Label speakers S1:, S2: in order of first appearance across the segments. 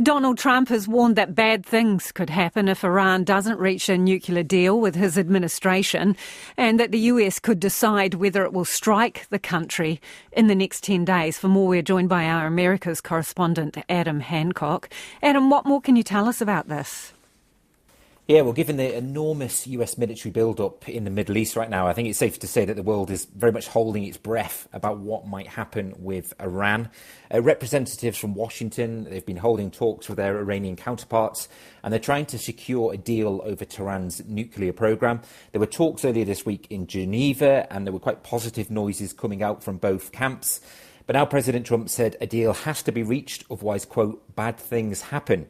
S1: Donald Trump has warned that bad things could happen if Iran doesn't reach a nuclear deal with his administration, and that the US could decide whether it will strike the country in the next 10 days. For more, we're joined by our Americas correspondent, Adam Hancock. Adam, what more can you tell us about this?
S2: Yeah, well, given the enormous US military build-up in the Middle East right now, I think it's safe to say that the world is very much holding its breath about what might happen with Iran. Representatives from Washington, they've been holding talks with their Iranian counterparts, and they're trying to secure a deal over Tehran's nuclear program. There were talks earlier this week in Geneva, and there were quite positive noises coming out from both camps. But now President Trump said a deal has to be reached, otherwise, quote, bad things happen.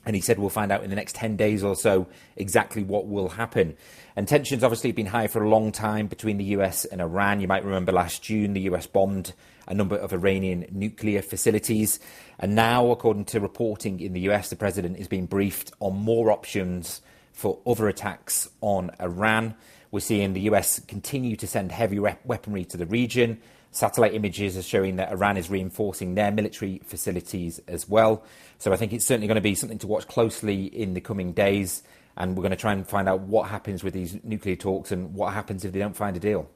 S2: And he said we'll find out in the next 10 days or so exactly what will happen. And tensions obviously have been high for a long time between the US and Iran. You might remember last June, the US bombed a number of Iranian nuclear facilities. And now, according to reporting in the US, the president is being briefed on more options for other attacks on Iran. We're seeing the US continue to send heavy weaponry to the region. Satellite images are showing that Iran is reinforcing their military facilities as well. So I think it's certainly going to be something to watch closely in the coming days. And we're going to try and find out what happens with these nuclear talks and what happens if they don't find a deal.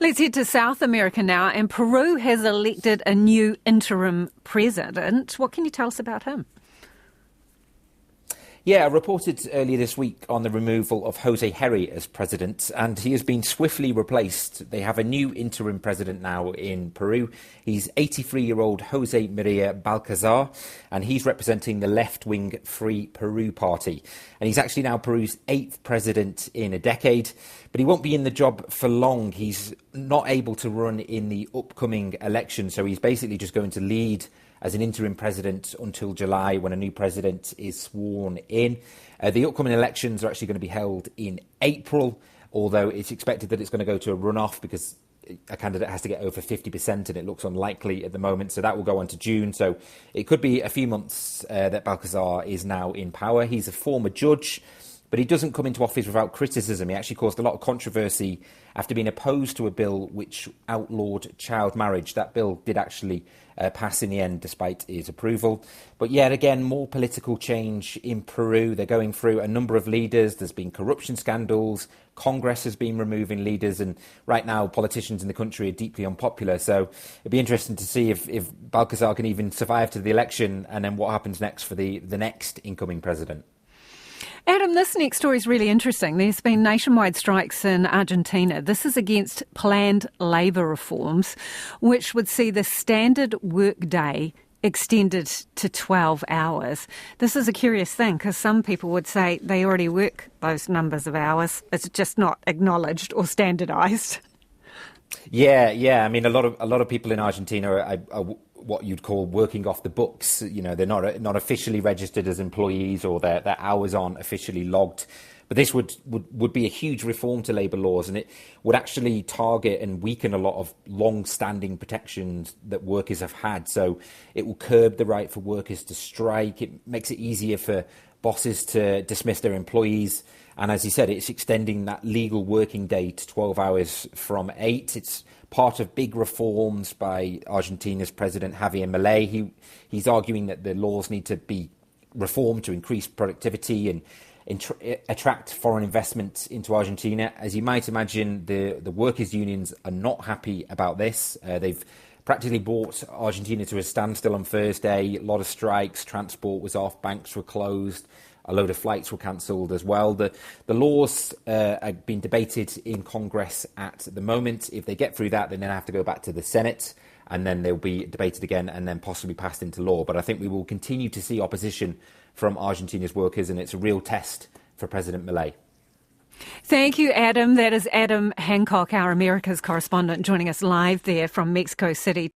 S1: Let's head to South America now. And Peru has elected a new interim president. What can you tell us about him?
S2: Yeah, I reported earlier this week on the removal of Jose Herri as president, and he has been swiftly replaced. They have a new interim president now in Peru. He's 83-year-old Jose Maria Balcazar, and he's representing the left-wing Free Peru party. And he's actually now Peru's 8th president in a decade, but he won't be in the job for long. He's not able to run in the upcoming election, so he's basically just going to lead as an interim president until July, when a new president is sworn in. The upcoming elections are actually going to be held in April, although it's expected that it's going to go to a runoff because a candidate has to get over 50%, and it looks unlikely at the moment. So that will go on to June. So it could be a few months that Balcazar is now in power. He's a former judge, but he doesn't come into office without criticism. He actually caused a lot of controversy after being opposed to a bill which outlawed child marriage. That bill did actually pass in the end, despite his approval. But yet again, more political change in Peru. They're going through a number of leaders. There's been corruption scandals. Congress has been removing leaders. And right now, politicians in the country are deeply unpopular. So it'd be interesting to see if Balcazar can even survive to the election, and then what happens next for the next incoming president.
S1: Adam, this next story is really interesting. There's been nationwide strikes in Argentina. This is against planned labour reforms, which would see the standard workday extended to 12 hours. This is a curious thing because some people would say they already work those numbers of hours. It's just not acknowledged or standardised.
S2: Yeah. I mean, a lot of people in Argentina are what you'd call working off the books. You know, they're not officially registered as employees, or their hours aren't officially logged. But this would be a huge reform to labour laws, and it would actually target and weaken a lot of long-standing protections that workers have had. So it will curb the right for workers to strike. It makes it easier for bosses to dismiss their employees. And as you said, it's extending that legal working day to 12 hours from 8. It's part of big reforms by Argentina's president, Javier Milei. He's arguing that the laws need to be reformed to increase productivity and attract foreign investment into Argentina. As you might imagine, the workers' unions are not happy about this. They've practically brought Argentina to a standstill on Thursday. A lot of strikes, transport was off, banks were closed. A load of flights were cancelled as well. The laws are being debated in Congress at the moment. If they get through that, then they'll have to go back to the Senate, and then they'll be debated again and then possibly passed into law. But I think we will continue to see opposition from Argentina's workers, and it's a real test for President Milei.
S1: Thank you, Adam. That is Adam Hancock, our Americas correspondent, joining us live there from Mexico City.